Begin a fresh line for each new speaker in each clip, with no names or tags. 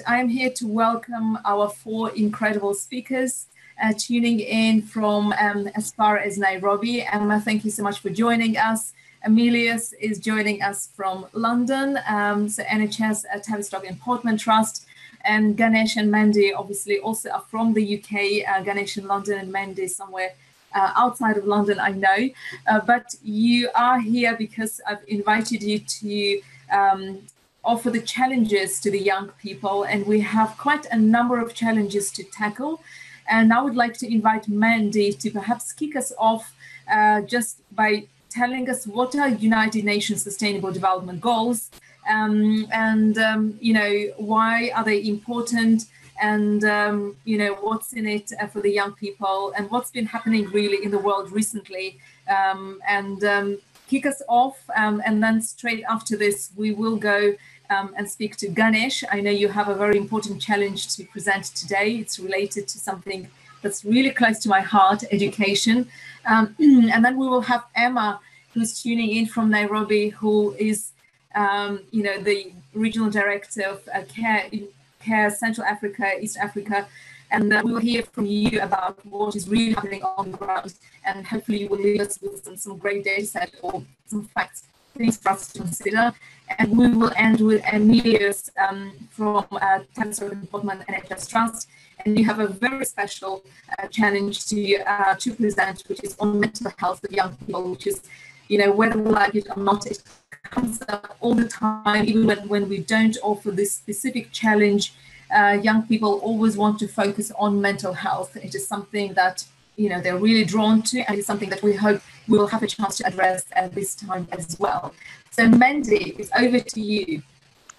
I'm here to welcome our four incredible speakers tuning in from as far as Nairobi. Emma, thank you so much for joining us. Emilios is joining us from London, so NHS, Tavistock and Portman Trust. And Ganesh and Mandy obviously also are from the UK, Ganesh in London and Mandy somewhere outside of London, I know. But you are here because I've invited you to offer the challenges to the young people, and we have quite a number of challenges to tackle. And I would like to invite Mandy to perhaps kick us off just by telling us what are United Nations Sustainable Development Goals, you know, why are they important, and you know, what's in it for the young people, and what's been happening really in the world recently, kick us off, and then straight after this we will go and speak to Ganesh. I know you have a very important challenge to present today. It's related to something that's really close to my heart, education. And then we will have Emma, who's tuning in from Nairobi, who is you know, the regional director of Care Central Africa, East Africa. And we will hear from you about what is really happening on the ground. And hopefully you will leave us with some great data set or some facts, things for us to consider. And we will end with Emilios from Tavistock and Portman NHS Trust. And you have a very special challenge to present, which is on mental health of young people, which is, you know, whether we like it or not, it comes up all the time, even when we don't offer this specific challenge. Young people always want to focus on mental health. It is something that, you know, they're really drawn to, and it's something that we hope we will have a chance to address at this time as well. So Mandy, it's over to you.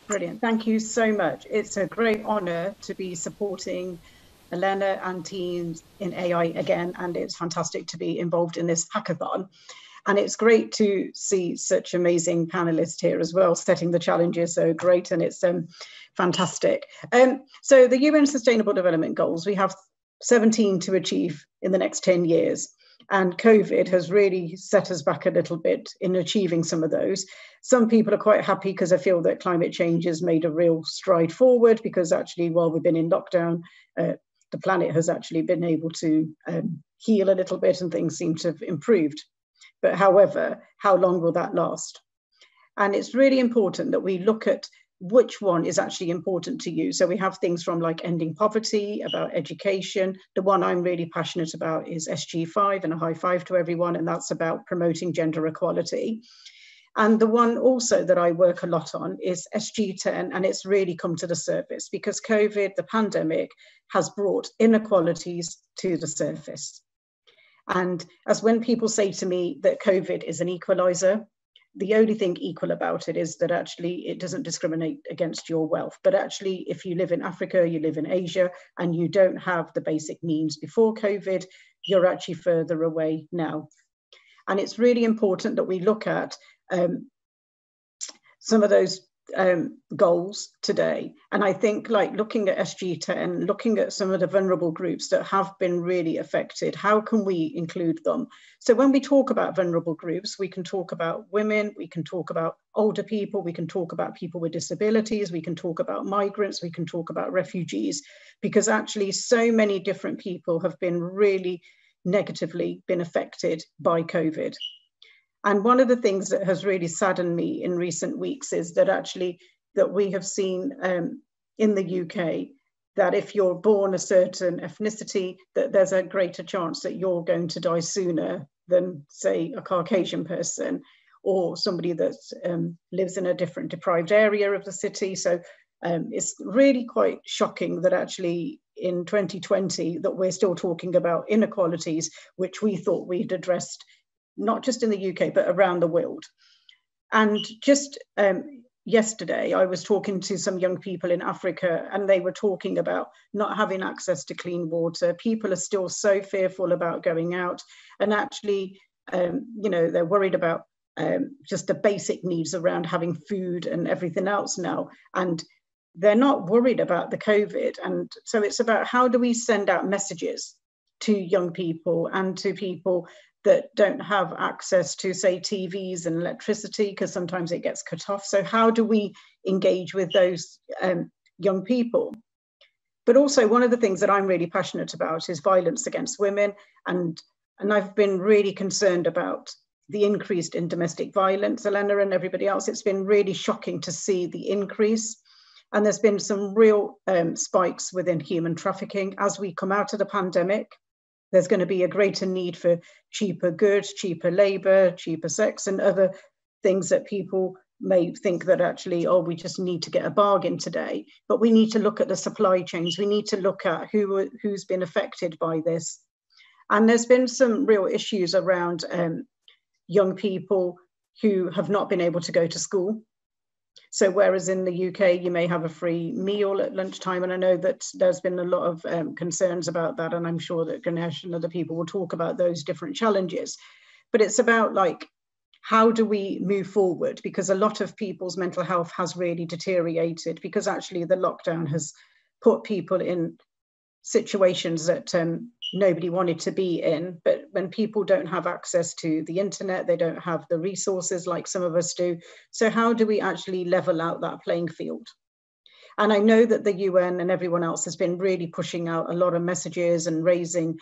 Brilliant, thank you so much. It's a great honour to be supporting Elena and teams in AI again, and it's fantastic to be involved in this hackathon. And it's great to see such amazing panelists here as well, setting the challenges so great, and it's fantastic. So the UN Sustainable Development Goals, we have 17 to achieve in the next 10 years. And COVID has really set us back a little bit in achieving some of those. Some people are quite happy because I feel that climate change has made a real stride forward, because actually while we've been in lockdown, the planet has actually been able to heal a little bit and things seem to have improved. But however, how long will that last? And it's really important that we look at which one is actually important to you. So we have things from like ending poverty, about education. The one I'm really passionate about is SG5, and a high five to everyone, and that's about promoting gender equality. And the one also that I work a lot on is SG10, and it's really come to the surface because COVID, the pandemic, has brought inequalities to the surface. And as when people say to me that COVID is an equalizer, the only thing equal about it is that actually it doesn't discriminate against your wealth. But actually, if you live in Africa, you live in Asia, and you don't have the basic means before COVID, you're actually further away now. And it's really important that we look at some of those goals today. And I think like looking at SG10, looking at some of the vulnerable groups that have been really affected, how can we include them? So when we talk about vulnerable groups, we can talk about women, we can talk about older people, we can talk about people with disabilities, we can talk about migrants, we can talk about refugees, because actually so many different people have been really negatively been affected by COVID. And one of the things that has really saddened me in recent weeks is that actually that we have seen in the UK that if you're born a certain ethnicity, that there's a greater chance that you're going to die sooner than, say, a Caucasian person or somebody that lives in a different deprived area of the city. So it's really quite shocking that actually in 2020 that we're still talking about inequalities, which we thought we'd addressed not just in the UK, but around the world. And just yesterday, I was talking to some young people in Africa, and they were talking about not having access to clean water. People are still so fearful about going out. And actually, you know, they're worried about just the basic needs around having food and everything else now. And they're not worried about the COVID. And so it's about how do we send out messages to young people and to people that don't have access to, say, TVs and electricity, because sometimes it gets cut off. So how do we engage with those young people. But also one of the things that I'm really passionate about is violence against women. And I've been really concerned about the increase in domestic violence, Elena and everybody else. It's been really shocking to see the increase. And there's been some real spikes within human trafficking. As we come out of the pandemic, there's going to be a greater need for cheaper goods, cheaper labor, cheaper sex, and other things that people may think that actually, oh, we just need to get a bargain today. But we need to look at the supply chains. We need to look at who's been affected by this. And there's been some real issues around young people who have not been able to go to school. So whereas in the UK, you may have a free meal at lunchtime, and I know that there's been a lot of concerns about that, and I'm sure that Ganesh and other people will talk about those different challenges. But it's about like, how do we move forward? Because a lot of people's mental health has really deteriorated, because actually the lockdown has put people in situations that nobody wanted to be in. But when people don't have access to the internet, they don't have the resources like some of us do. So how do we actually level out that playing field? And I know that the UN and everyone else has been really pushing out a lot of messages and raising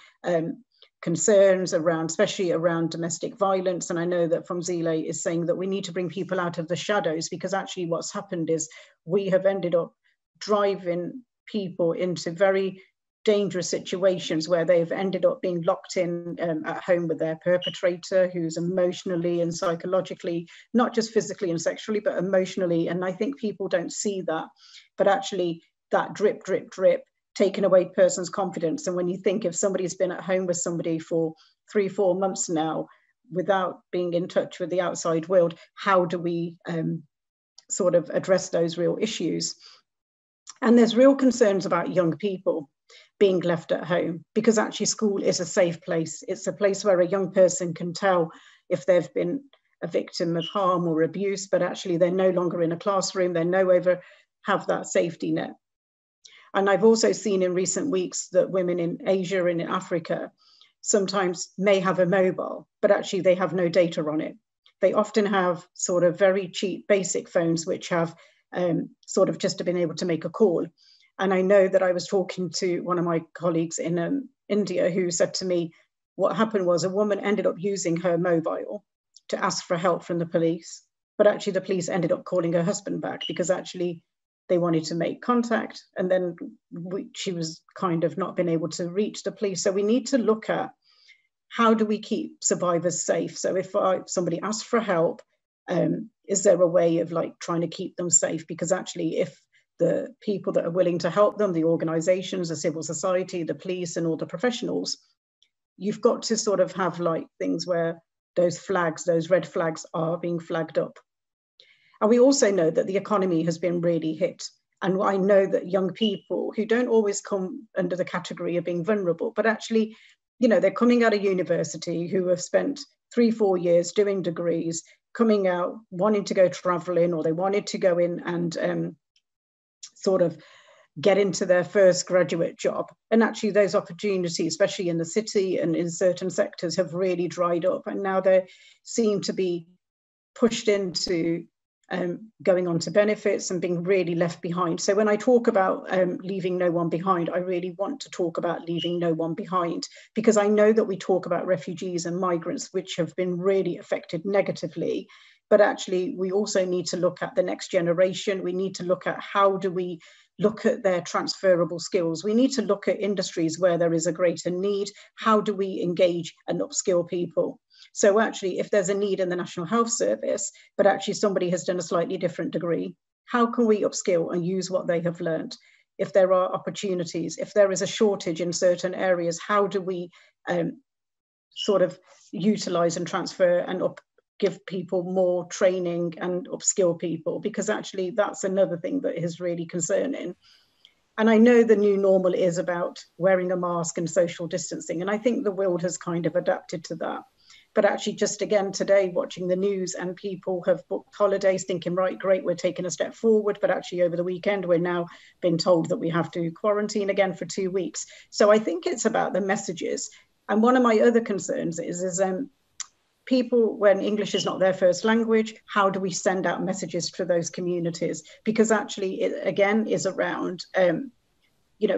concerns around, especially around domestic violence. And I know that from Zile is saying that we need to bring people out of the shadows, because actually what's happened is we have ended up driving people into very dangerous situations where they've ended up being locked in at home with their perpetrator, who's emotionally and psychologically, not just physically and sexually, but emotionally. And I think people don't see that, but actually that drip, drip, drip, taking away person's confidence. And when you think if somebody's been at home with somebody for 3-4 months now without being in touch with the outside world, how do we sort of address those real issues? And there's real concerns about young people being left at home, because actually school is a safe place. It's a place where a young person can tell if they've been a victim of harm or abuse, but actually they're no longer in a classroom, they no longer have that safety net. And I've also seen in recent weeks that women in Asia and in Africa sometimes may have a mobile, but actually they have no data on it. They often have sort of very cheap basic phones, which have sort of just been able to make a call. And I know that I was talking to one of my colleagues in India who said to me, what happened was a woman ended up using her mobile to ask for help from the police, but actually the police ended up calling her husband back because actually they wanted to make contact, and then she was kind of not been able to reach the police. So we need to look at how do we keep survivors safe? So if somebody asks for help, is there a way of like trying to keep them safe? Because actually if the people that are willing to help them, the organizations, the civil society, the police and all the professionals, you've got to sort of have like things where those flags, those red flags are being flagged up. And we also know that the economy has been really hit. And I know that young people who don't always come under the category of being vulnerable, but actually, you know, they're coming out of university who have spent 3-4 years doing degrees, coming out wanting to go traveling, or they wanted to go in and sort of get into their first graduate job. And actually those opportunities, especially in the city and in certain sectors, have really dried up. And now they seem to be pushed into going on to benefits and being really left behind. So when I talk about leaving no one behind, I really want to talk about leaving no one behind, because I know that we talk about refugees and migrants, which have been really affected negatively. But actually, we also need to look at the next generation. We need to look at how do we look at their transferable skills. We need to look at industries where there is a greater need. How do we engage and upskill people? So actually, if there's a need in the National Health Service, but actually somebody has done a slightly different degree, how can we upskill and use what they have learned? If there are opportunities, if there is a shortage in certain areas, how do we sort of utilize and transfer and give people more training and upskill people? Because actually that's another thing that is really concerning. And I know the new normal is about wearing a mask and social distancing. And I think the world has kind of adapted to that. But actually just again today, watching the news, and people have booked holidays thinking, right, great, we're taking a step forward. But actually over the weekend, we're now being told that we have to quarantine again for 2 weeks. So I think it's about the messages. And one of my other concerns is people, when English is not their first language, how do we send out messages to those communities? Because actually, it again is around,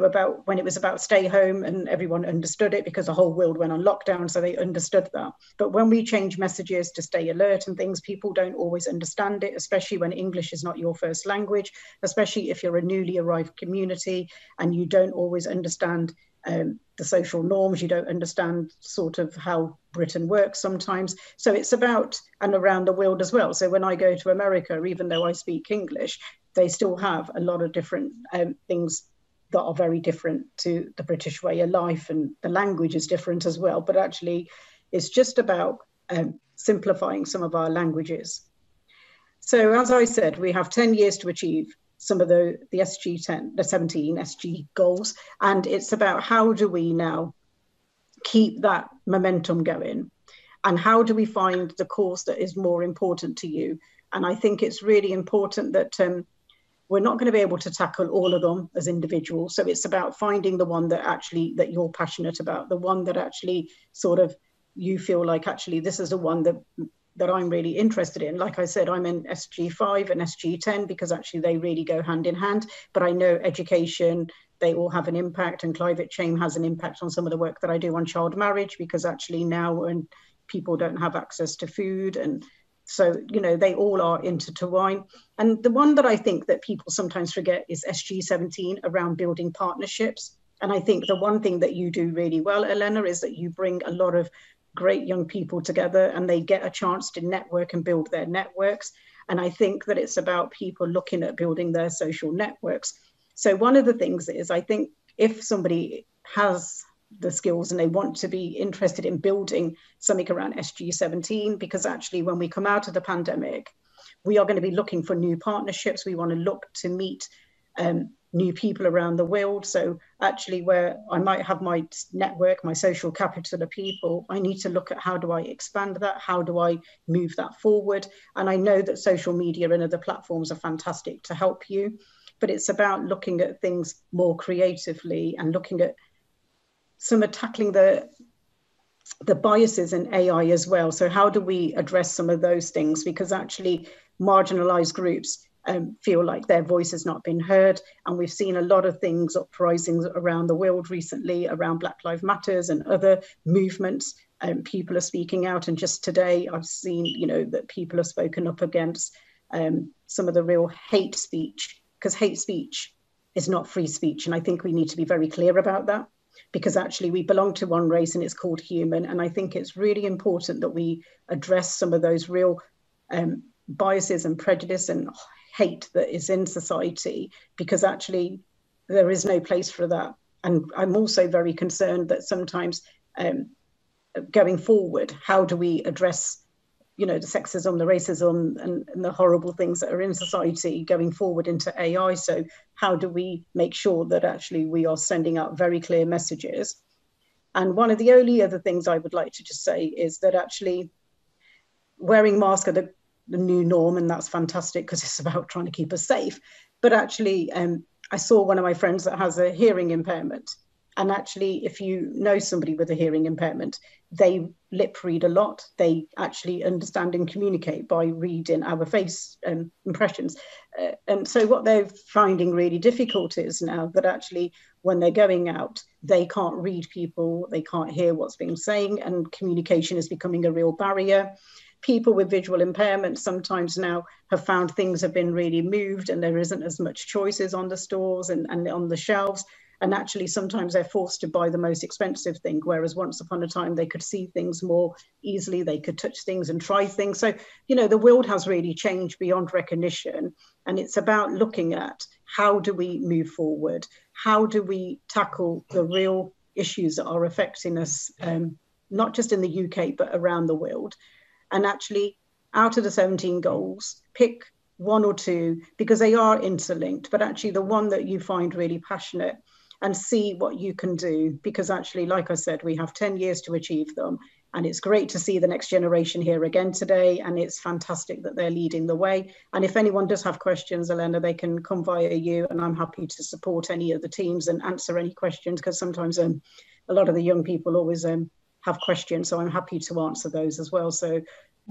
about when it was about stay home and everyone understood it because the whole world went on lockdown, so they understood that. But when we change messages to stay alert and things, people don't always understand it, especially when English is not your first language, especially if you're a newly arrived community and you don't always understand the social norms, you don't understand sort of how Britain works sometimes. So it's about, and around the world as well. So when I go to America, even though I speak English, they still have a lot of different things that are very different to the British way of life, and the language is different as well. But actually, it's just about simplifying some of our languages. So as I said, we have 10 years to achieve some of the 17 SG goals. And it's about how do we now keep that momentum going? And how do we find the course that is more important to you? And I think it's really important that we're not going to be able to tackle all of them as individuals. So it's about finding the one that you're passionate about, the one that actually sort of you feel like, actually, this is the one that I'm really interested in. Like I said, I'm in SG5 and SG10 because actually they really go hand in hand. But I know education, they all have an impact, and climate change has an impact on some of the work that I do on child marriage, because actually now when people don't have access to food, and so, they all are intertwined. And the one that I think that people sometimes forget is SG17, around building partnerships. And I think the one thing that you do really well, Elena, is that you bring a lot of great young people together and they get a chance to network and build their networks. And I think that it's about people looking at building their social networks. So one of the things is, I think if somebody has the skills and they want to be interested in building something around SG17, because actually when we come out of the pandemic, we are going to be looking for new partnerships. We want to look to meet new people around the world. So actually, where I might have my network, my social capital of people, I need to look at how do I expand that? How do I move that forward? And I know that social media and other platforms are fantastic to help you, but it's about looking at things more creatively and looking at some of tackling the biases in AI as well. So how do we address some of those things? Because actually marginalized groups feel like their voice has not been heard. And we've seen a lot of things, uprisings around the world recently around Black Lives Matters and other movements. People are speaking out. And just today I've seen, that people have spoken up against some of the real hate speech, because hate speech is not free speech. And I think we need to be very clear about that, because actually we belong to one race and it's called human. And I think it's really important that we address some of those real biases and prejudice and hate that is in society, because actually there is no place for that. And I'm also very concerned that sometimes going forward, how do we address the sexism, the racism, and the horrible things that are in society going forward into AI? So how do we make sure that actually we are sending out very clear messages? And one of the only other things I would like to just say is that actually wearing masks are the new norm, and that's fantastic because it's about trying to keep us safe. But actually, I saw one of my friends that has a hearing impairment. And actually, if you know somebody with a hearing impairment, they lip read a lot. They actually understand and communicate by reading our face impressions. And so what they're finding really difficult is now that actually when they're going out, they can't read people, they can't hear what's being said, and communication is becoming a real barrier. People with visual impairment sometimes now have found things have been really moved and there isn't as much choices on the stores and on the shelves. And actually, sometimes they're forced to buy the most expensive thing, whereas once upon a time, they could see things more easily, they could touch things and try things. So, the world has really changed beyond recognition. And it's about looking at how do we move forward? How do we tackle the real issues that are affecting us, not just in the UK, but around the world? And actually, out of the 17 goals, pick one or two, because they are interlinked, but actually the one that you find really passionate, and see what you can do, because actually, like I said, we have 10 years to achieve them. And it's great to see the next generation here again today. And it's fantastic that they're leading the way. And if anyone does have questions, Elena, they can come via you, and I'm happy to support any of the teams and answer any questions, because sometimes a lot of the young people always have questions. So I'm happy to answer those as well. So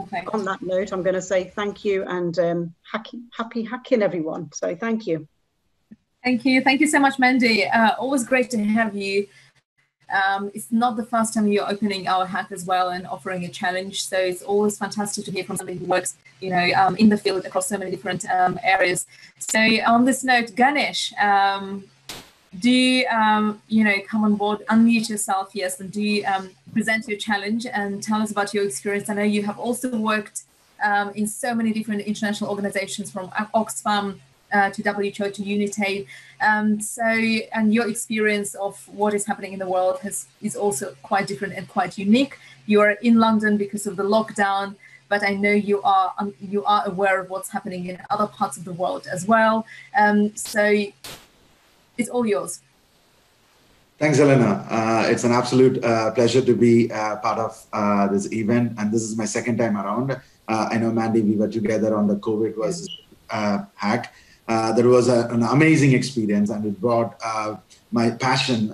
okay.
On that note, I'm going to say thank you and happy hacking, everyone. So thank you.
Thank you. Thank you so much, Mandy. Always great to have you. It's not the first time you're opening our hack as well and offering a challenge. So it's always fantastic to hear from somebody who works, in the field across so many different areas. So on this note, Ganesh, do you, come on board, unmute yourself, yes, and do you present your challenge and tell us about your experience. I know you have also worked in so many different international organizations, from Oxfam to WHO to Unitate. And your experience of what is happening in the world is also quite different and quite unique. You are in London because of the lockdown, but I know you are aware of what's happening in other parts of the world as well. So it's all yours.
Thanks, Elena. It's an absolute pleasure to be part of this event, and this is my second time around. I know, Mandy, we were together on the COVID versus hack. That was an amazing experience, and it brought my passion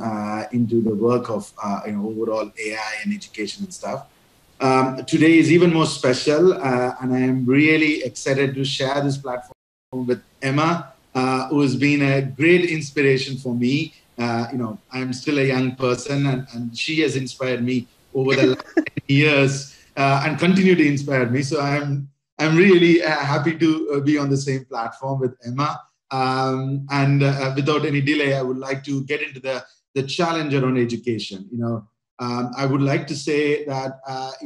into the work of overall AI and education and stuff. Today is even more special, and I am really excited to share this platform with Emma, who has been a great inspiration for me. I'm still a young person, and she has inspired me over the last years and continue to inspire me. So I'm really happy to be on the same platform with Emma. Without any delay, I would like to get into the challenge around education. I would like to say that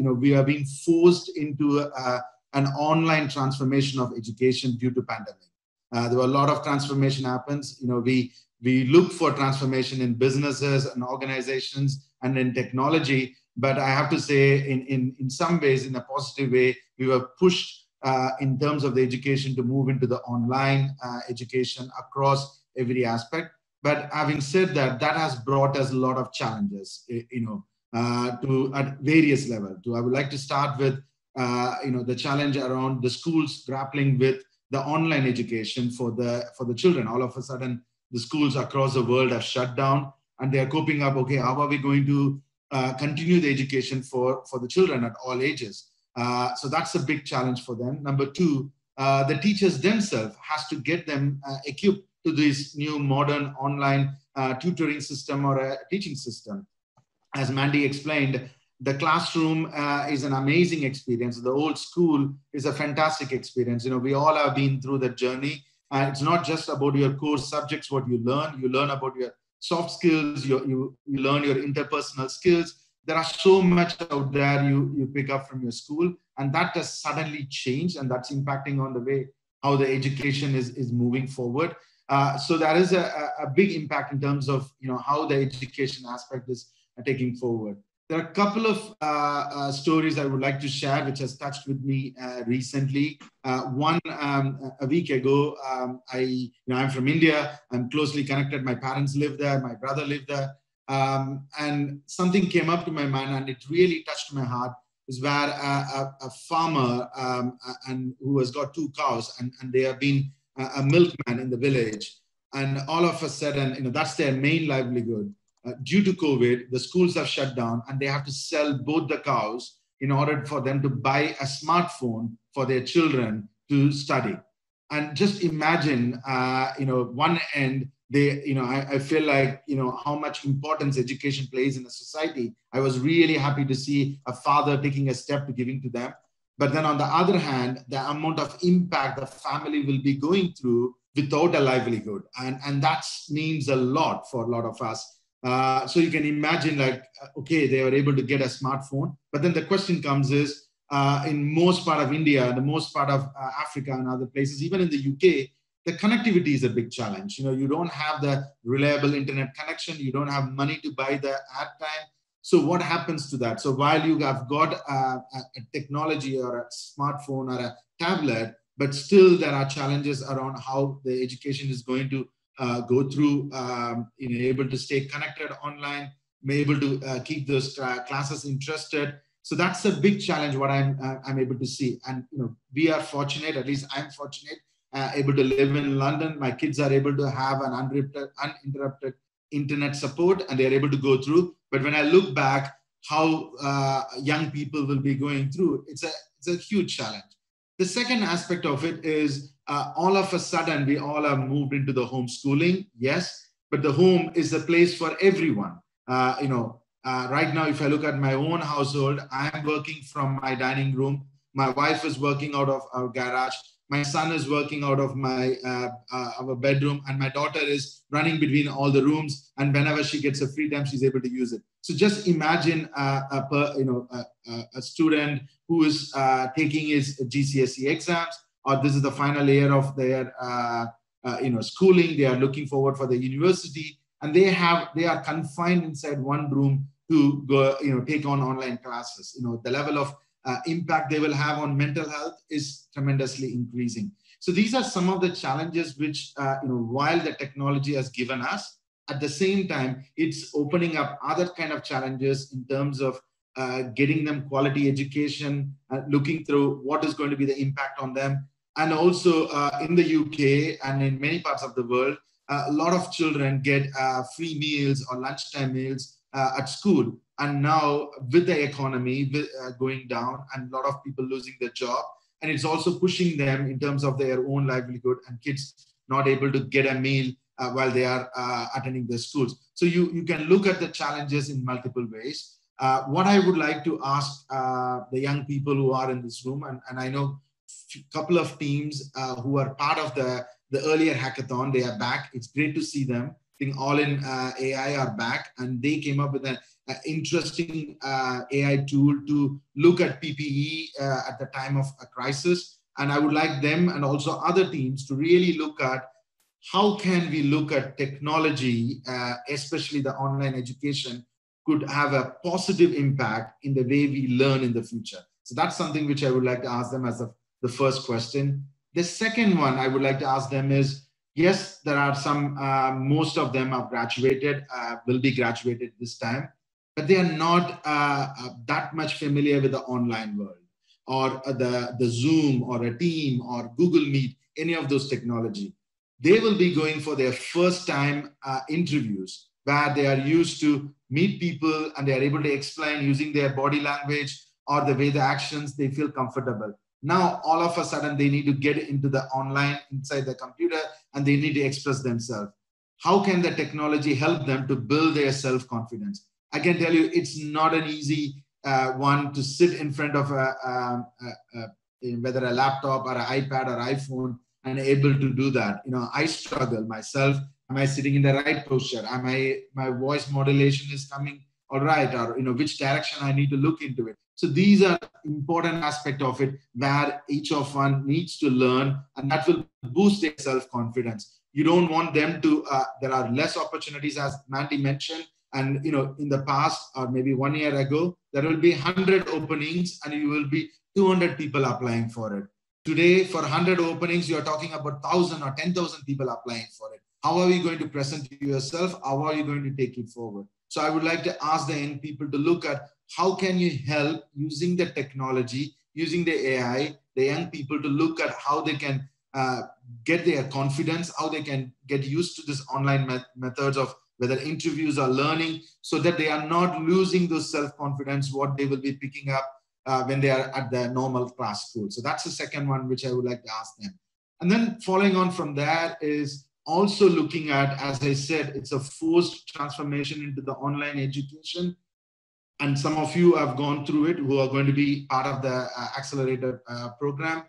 we are being forced into an online transformation of education due to pandemic. There were a lot of transformation happens. We look for transformation in businesses and organizations and in technology, but I have to say, in some ways, in a positive way, we were pushed in terms of the education to move into the online education across every aspect. But having said that, that has brought us a lot of challenges, at various levels. I would like to start with, the challenge around the schools grappling with the online education for the children. All of a sudden, the schools across the world have shut down, and they are coping up. Okay, how are we going to continue the education for the children at all ages? So that's a big challenge for them. Number two, the teachers themselves has to get them equipped to this new modern online tutoring system or a teaching system. As Mandy explained, the classroom is an amazing experience. The old school is a fantastic experience. We all have been through that journey. It's not just about your core subjects, what you learn about your soft skills, you learn your interpersonal skills. There are so much out there you pick up from your school, and that has suddenly changed, and that's impacting on the way how the education is moving forward. So that is a big impact in terms of how the education aspect is taking forward. There are a couple of stories I would like to share, which has touched with me recently. One, a week ago, I'm from India. I'm closely connected. My parents live there. My brother lived there. And something came up to my mind, and it really touched my heart. Is where a farmer and who has got 2 cows, and they have been a milkman in the village. And all of a sudden, that's their main livelihood. Due to COVID, the schools have shut down, and they have to sell both the cows in order for them to buy a smartphone for their children to study. And just imagine, one end, I feel like, how much importance education plays in a society. I was really happy to see a father taking a step to giving to them. But then on the other hand, the amount of impact the family will be going through without a livelihood. And that means a lot for a lot of us. So you can imagine, okay, they were able to get a smartphone, but then the question comes is, in most part of India, the most part of Africa and other places, even in the UK, the connectivity is a big challenge. You don't have the reliable internet connection. You don't have money to buy the ad time. So what happens to that? So while you have got a technology or a smartphone or a tablet, but still there are challenges around how the education is going to go through, able to stay connected online, be able to keep those classes interested. So that's a big challenge what I'm able to see. And we are fortunate, at least I'm fortunate, able to live in London. My kids are able to have an uninterrupted internet support, and they're able to go through. But when I look back, how young people will be going through. It's a huge challenge. The second aspect of it is all of a sudden we all have moved into the homeschooling. Yes, but the home is a place for everyone. Right now, if I look at my own household, I'm working from my dining room. My wife is working out of our garage. My son is working out of my our bedroom, and my daughter is running between all the rooms. And whenever she gets a free time, she's able to use it. So just imagine a student who is taking his GCSE exams, or this is the final year of their schooling. They are looking forward for the university, and they are confined inside one room to go, take on online classes. The level of impact they will have on mental health is tremendously increasing. So these are some of the challenges which, while the technology has given us, at the same time, it's opening up other kind of challenges in terms of getting them quality education, looking through what is going to be the impact on them. And also in the UK and in many parts of the world, a lot of children get free meals or lunchtime meals at school. And now with the economy going down and a lot of people losing their job, and it's also pushing them in terms of their own livelihood and kids not able to get a meal while they are attending their schools. So you can look at the challenges in multiple ways. What I would like to ask the young people who are in this room, and I know a couple of teams who are part of the earlier hackathon, they are back. It's great to see them. I think All in AI are back, and they came up with an interesting AI tool to look at PPE at the time of a crisis. And I would like them and also other teams to really look at how can we look at technology, especially the online education, could have a positive impact in the way we learn in the future. So that's something which I would like to ask them as the first question. The second one I would like to ask them is, yes, there are some, most of them have graduated, will be graduated this time, but they are not that much familiar with the online world or the Zoom or a Team or Google Meet, any of those technology. They will be going for their first time interviews where they are used to meet people and they are able to explain using their body language or the way the actions, they feel comfortable. Now, all of a sudden, they need to get into the online inside the computer and they need to express themselves. How can the technology help them to build their self-confidence? I can tell you, it's not an easy one to sit in front of whether a laptop or an iPad or iPhone and able to do that. I struggle myself. Am I sitting in the right posture? My voice modulation is coming all right? Or which direction I need to look into it. So these are important aspects of it where each of one needs to learn, and that will boost their self-confidence. You don't want them to, there are less opportunities, as Mandy mentioned, and in the past or maybe 1 year ago, there will be 100 openings and you will be 200 people applying for it. Today, for 100 openings, you're talking about 1,000 or 10,000 people applying for it. How are you going to present yourself? How are you going to take it forward? So I would like to ask the young people to look at how can you help using the technology, using the AI, the young people to look at how they can get their confidence, how they can get used to this online methods of whether interviews or learning, so that they are not losing those self-confidence, what they will be picking up when they are at the normal class school. So that's the second one, which I would like to ask them. And then following on from that is also looking at, as I said, it's a forced transformation into the online education. And some of you have gone through it who are going to be part of the Accelerator program.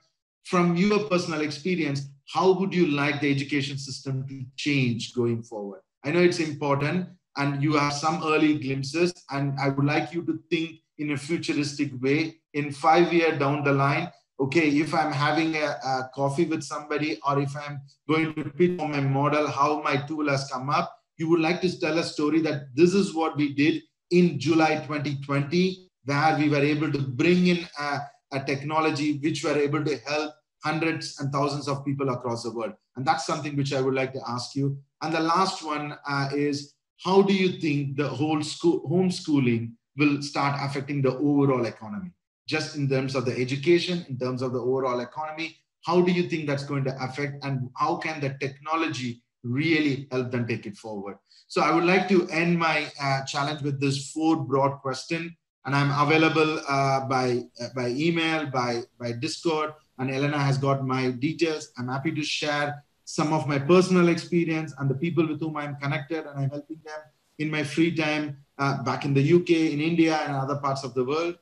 From your personal experience, how would you like the education system to change going forward? I know it's important and you have some early glimpses, and I would like you to think in a futuristic way in 5 years down the line. Okay, if I'm having a coffee with somebody, or if I'm going to pitch on my model, how my tool has come up, you would like to tell a story that this is what we did in July 2020, where we were able to bring in a technology which were able to help hundreds and thousands of people across the world. And that's something which I would like to ask you. And the last one is, how do you think the whole homeschooling will start affecting the overall economy? Just in terms of the education, in terms of the overall economy, how do you think that's going to affect, and how can the technology really help them take it forward? So I would like to end my challenge with this 4 broad questions. And I'm available by email, by Discord, and Elena has got my details. I'm happy to share some of my personal experience and the people with whom I'm connected, and I'm helping them in my free time back in the UK, in India, and other parts of the world.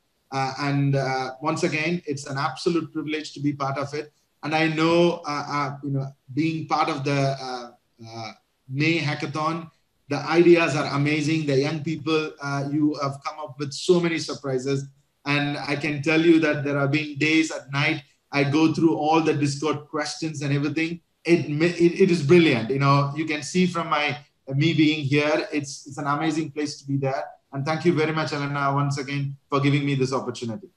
Once again, it's an absolute privilege to be part of it. And I know, being part of the May Hackathon, the ideas are amazing. The young people, you have come up with so many surprises. And I can tell you that there have been days at night, I go through all the Discord questions and everything. It is brilliant. You can see from me being here, it's an amazing place to be there. And thank you very much, Elena, once again, for giving me this opportunity.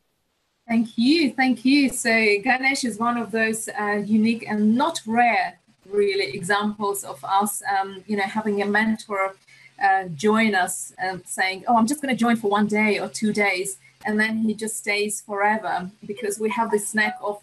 Thank you. So Ganesh is one of those unique and not rare, really, examples of us, having a mentor join us and saying, oh, I'm just going to join for 1 day or 2 days. And then he just stays forever, because we have this knack of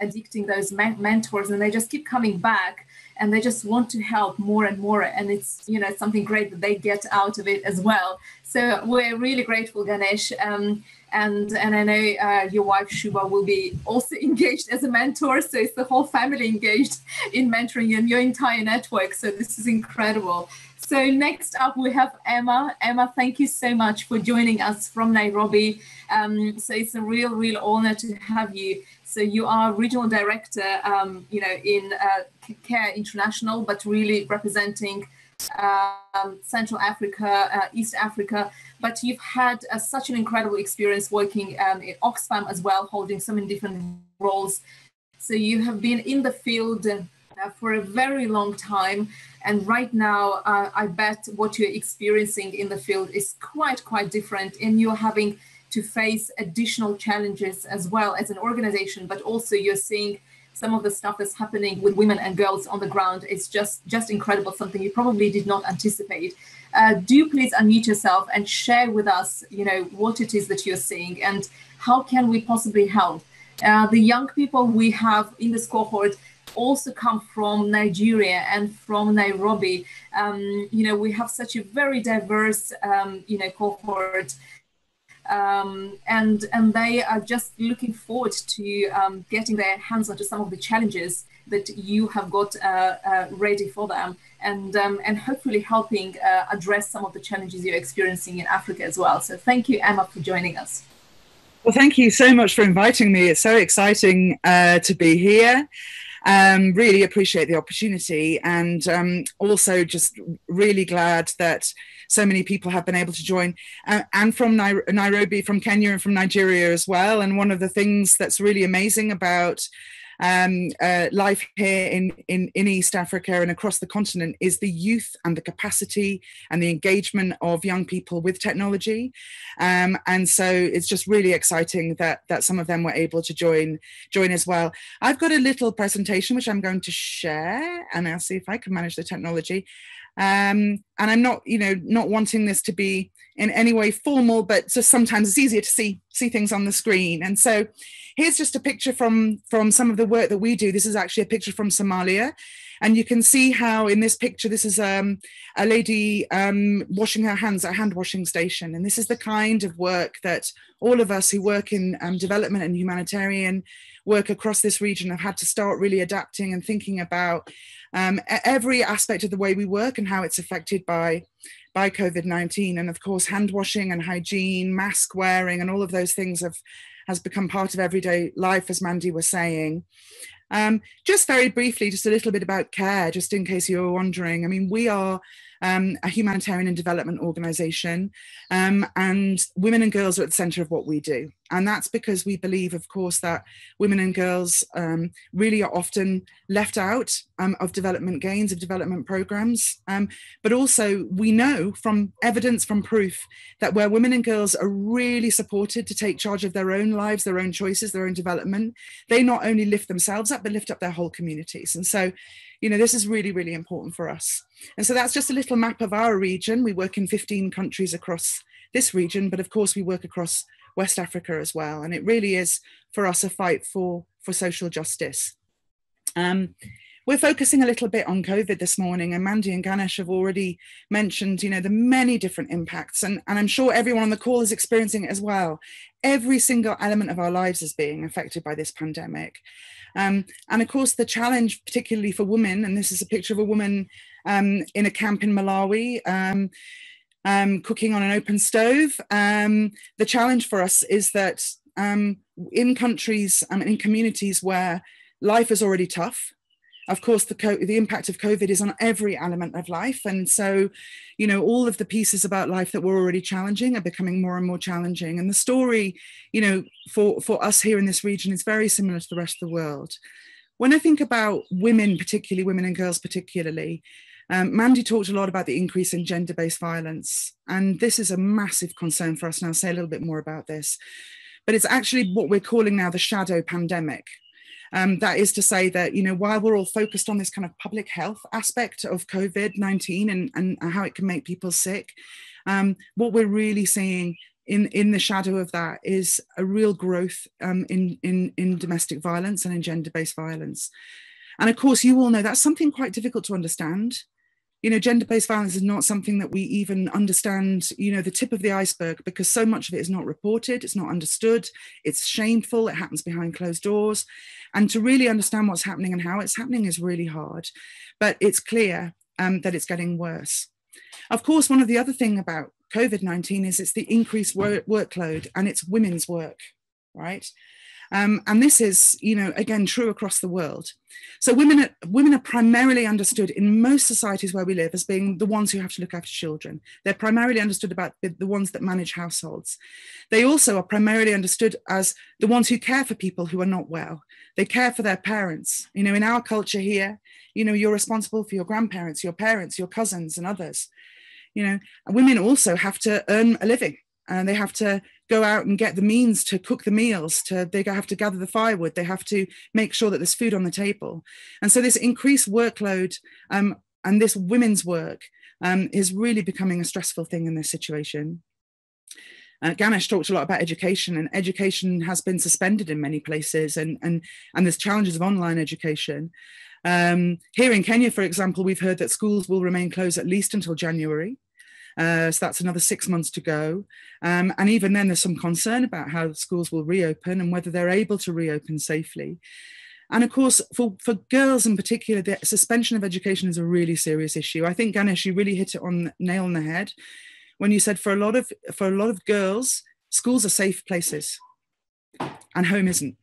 addicting those mentors, and they just keep coming back and they just want to help more and more. And it's, something great that they get out of it as well. So we're really grateful, Ganesh. And I know your wife, Shubha, will be also engaged as a mentor. So it's the whole family engaged in mentoring and your entire network. So this is incredible. So next up, we have Emma. Emma, thank you so much for joining us from Nairobi. So it's a real honor to have you. So you are regional director, in CARE International, but really representing Central Africa, East Africa. But you've had such an incredible experience working in Oxfam as well, holding so many different roles. So you have been in the field for a very long time. And right now, I bet what you're experiencing in the field is quite different. And you're having to face additional challenges as well as an organization, but also you're seeing some of the stuff that's happening with women and girls on the ground. It's just incredible, something you probably did not anticipate. Do please unmute yourself and share with us, what it is that you're seeing and how can we possibly help. The young people we have in this cohort also come from Nigeria and from Nairobi. We have such a very diverse, cohort. And they are just looking forward to getting their hands onto some of the challenges that you have got ready for them, and hopefully helping address some of the challenges you're experiencing in Africa as well. So thank you, Emma, for joining us.
Well, thank you so much for inviting me. It's so exciting to be here. Really appreciate the opportunity, and also just really glad that so many people have been able to join, and from Nairobi, from Kenya, and from Nigeria as well. And one of the things that's really amazing about life here in East Africa and across the continent is the youth and the capacity and the engagement of young people with technology. And so it's just really exciting that some of them were able to join as well. I've got a little presentation which I'm going to share, and I'll see if I can manage the technology. And I'm not wanting this to be in any way formal, but just sometimes it's easier to see things on the screen. And so here's just a picture from some of the work that we do. This is actually a picture from Somalia. And you can see how in this picture, this is a lady washing her hands at a hand washing station. And this is the kind of work that all of us who work in development and humanitarian work across this region have had to start really adapting and thinking about every aspect of the way we work and how it's affected by COVID-19. And of course, hand washing and hygiene, mask wearing, and all of those things has become part of everyday life, as Mandy was saying. Just very briefly, just a little bit about CARE, just in case you were wondering. I mean, we are a humanitarian and development organisation, and women and girls are at the centre of what we do. And that's because we believe, of course, that women and girls really are often left out of development gains, of development programmes. But also we know from evidence, from proof, that where women and girls are really supported to take charge of their own lives, their own choices, their own development, they not only lift themselves up, but lift up their whole communities. And so, this is really, really important for us. And so that's just a little map of our region. We work in 15 countries across this region, but of course we work across West Africa as well. And it really is for us a fight for social justice. we're focusing a little bit on COVID this morning, and Mandy and Ganesh have already mentioned, you know, the many different impacts, and I'm sure everyone on the call is experiencing it as well. Every single element of our lives is being affected by this pandemic. And of course, the challenge, particularly for women, and this is a picture of a woman in a camp in Malawi, cooking on an open stove. The challenge for us is that in countries and in communities where life is already tough, of course, the impact of COVID is on every element of life. And so, you know, all of the pieces about life that were already challenging are becoming more and more challenging. And the story, you know, for us here in this region is very similar to the rest of the world. When I think about women, particularly women and girls particularly, Mandy talked a lot about the increase in gender-based violence. And this is a massive concern for us. And I'll say a little bit more about this. But it's actually what we're calling now the shadow pandemic. That is to say that, you know, while we're all focused on this kind of public health aspect of COVID-19 and how it can make people sick, what we're really seeing in the shadow of that is a real growth in domestic violence and in gender-based violence. And of course, you all know that's something quite difficult to understand. You know, gender-based violence is not something that we even understand, you know, the tip of the iceberg, because so much of it is not reported, it's not understood, it's shameful, it happens behind closed doors. And to really understand what's happening and how it's happening is really hard. But it's clear that it's getting worse. Of course, one of the other things about COVID-19 is it's the increased workload, and it's women's work, right? And this is, you know, again, true across the world. So women are primarily understood in most societies where we live as being the ones who have to look after children. They're primarily understood about the ones that manage households. They also are primarily understood as the ones who care for people who are not well. They care for their parents. You know, in our culture here, you know, you're responsible for your grandparents, your parents, your cousins and others. You know, women also have to earn a living. And they have to go out and get the means to cook the meals, they have to gather the firewood, they have to make sure that there's food on the table. And so this increased workload and this women's work is really becoming a stressful thing in this situation. Ganesh talked a lot about education, and education has been suspended in many places, and there's challenges of online education. Here in Kenya, for example, we've heard that schools will remain closed at least until January. So that's another 6 months to go. And even then there's some concern about how schools will reopen and whether they're able to reopen safely. And of course, for girls in particular, the suspension of education is a really serious issue. I think, Ganesh, you really hit it on the nail on the head when you said for a lot of girls, schools are safe places and home isn't.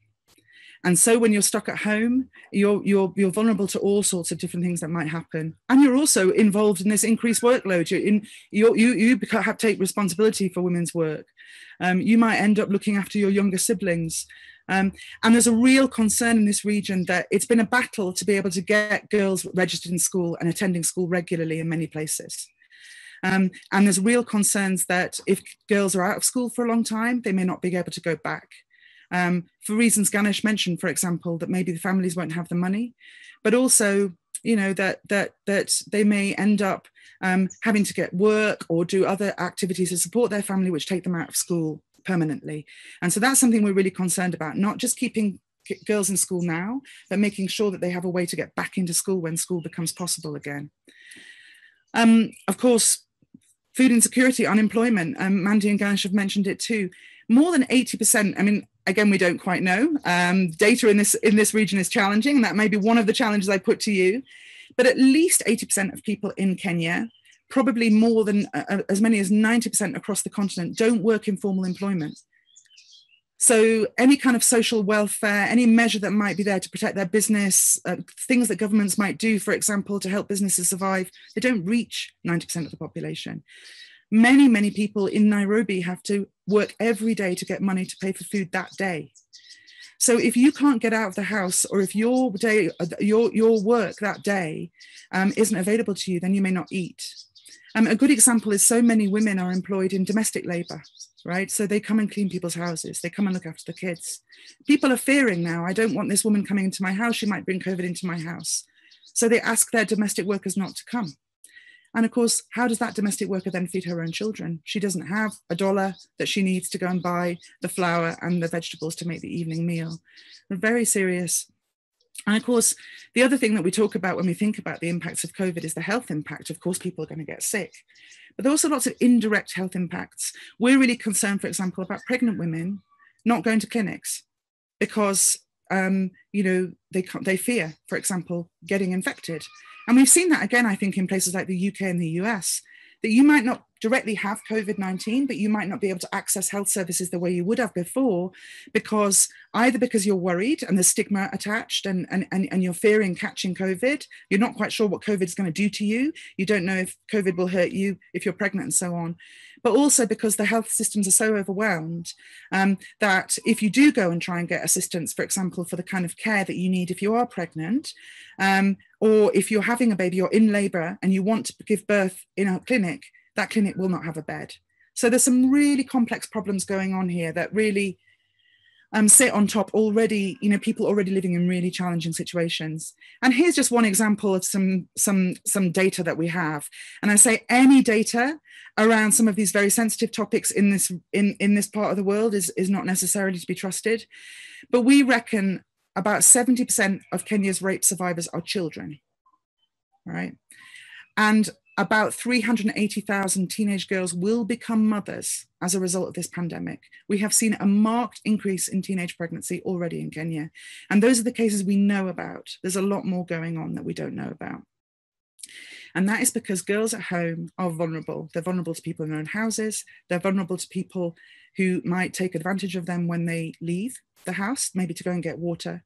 And so when you're stuck at home, you're vulnerable to all sorts of different things that might happen. And you're also involved in this increased workload. You have to take responsibility for women's work. You might end up looking after your younger siblings. And there's a real concern in this region that it's been a battle to be able to get girls registered in school and attending school regularly in many places. And there's real concerns that if girls are out of school for a long time, they may not be able to go back. For reasons Ganesh mentioned, for example, that maybe the families won't have the money, but also, you know, that they may end up having to get work or do other activities to support their family, which take them out of school permanently. And so that's something we're really concerned about, not just keeping girls in school now, but making sure that they have a way to get back into school when school becomes possible again. Of course, food insecurity, unemployment, Mandy and Ganesh have mentioned it too. More than 80%, I mean, again, we don't quite know. Data in this region is challenging, and that may be one of the challenges I put to you. But at least 80% of people in Kenya, probably more than as many as 90% across the continent, don't work in formal employment. So any kind of social welfare, any measure that might be there to protect their business, things that governments might do, for example, to help businesses survive, they don't reach 90% of the population. Many, many people in Nairobi have to work every day to get money to pay for food that day. So if you can't get out of the house, or if your work that day isn't available to you, then you may not eat. A good example is so many women are employed in domestic labor, right? So they come and clean people's houses. They come and look after the kids. People are fearing now, I don't want this woman coming into my house. She might bring COVID into my house. So they ask their domestic workers not to come. And of course, how does that domestic worker then feed her own children? She doesn't have $1 that she needs to go and buy the flour and the vegetables to make the evening meal. A very serious And of course, the other thing that we talk about when we think about the impacts of COVID is the health impact. Of course, people are going to get sick, but there are also lots of indirect health impacts. We're really concerned, for example, about pregnant women not going to clinics because, they fear, for example, getting infected. And we've seen that again, I think, in places like the UK and the US, that you might not directly have COVID-19, but you might not be able to access health services the way you would have before, because you're worried and there's stigma attached and you're fearing catching COVID. You're not quite sure what COVID is going to do to you. You don't know if COVID will hurt you if you're pregnant and so on. But also because the health systems are so overwhelmed that if you do go and try and get assistance, for example, for the kind of care that you need if you are pregnant, or if you're having a baby or in labor and you want to give birth in a clinic, that clinic will not have a bed. So there's some really complex problems going on here that really sit on top already, people already living in really challenging situations. And here's just one example of some data that we have. And I say any data around some of these very sensitive topics in this part of the world is not necessarily to be trusted. But we reckon about 70% of Kenya's rape survivors are children, right? And about 380,000 teenage girls will become mothers as a result of this pandemic. We have seen a marked increase in teenage pregnancy already in Kenya. And those are the cases we know about. There's a lot more going on that we don't know about. And that is because girls at home are vulnerable. They're vulnerable to people in their own houses. They're vulnerable to people who might take advantage of them when they leave the house, maybe to go and get water.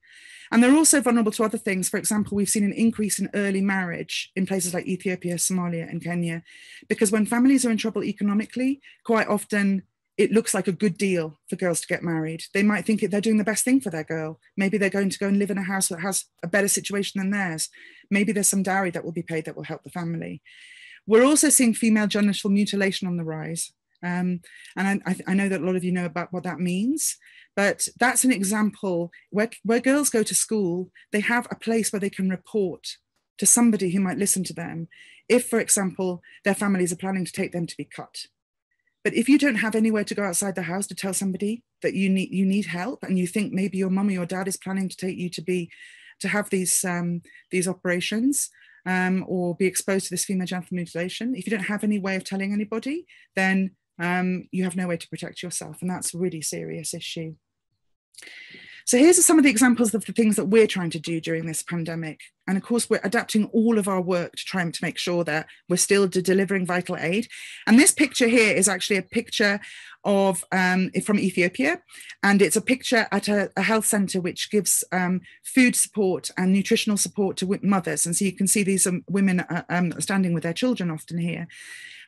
And they're also vulnerable to other things. For example, we've seen an increase in early marriage in places like Ethiopia, Somalia, and Kenya, because when families are in trouble economically, quite often it looks like a good deal for girls to get married. They might think they're doing the best thing for their girl. Maybe they're going to go and live in a house that has a better situation than theirs. Maybe there's some dowry that will be paid that will help the family. We're also seeing female genital mutilation on the rise. And I know that a lot of you know about what that means, but that's an example where girls go to school, they have a place where they can report to somebody who might listen to them if, for example, their families are planning to take them to be cut. But if you don't have anywhere to go outside the house to tell somebody that you need help, and you think maybe your mum or your dad is planning to take you to have these operations, or be exposed to this female genital mutilation, if you don't have any way of telling anybody, then you have no way to protect yourself, and that's a really serious issue. So here's some of the examples of the things that we're trying to do during this pandemic. And of course, we're adapting all of our work to try to make sure that we're still delivering vital aid. And this picture here is actually a picture of from Ethiopia. And it's a picture at a health center which gives food support and nutritional support to mothers. And so you can see these women standing with their children often here.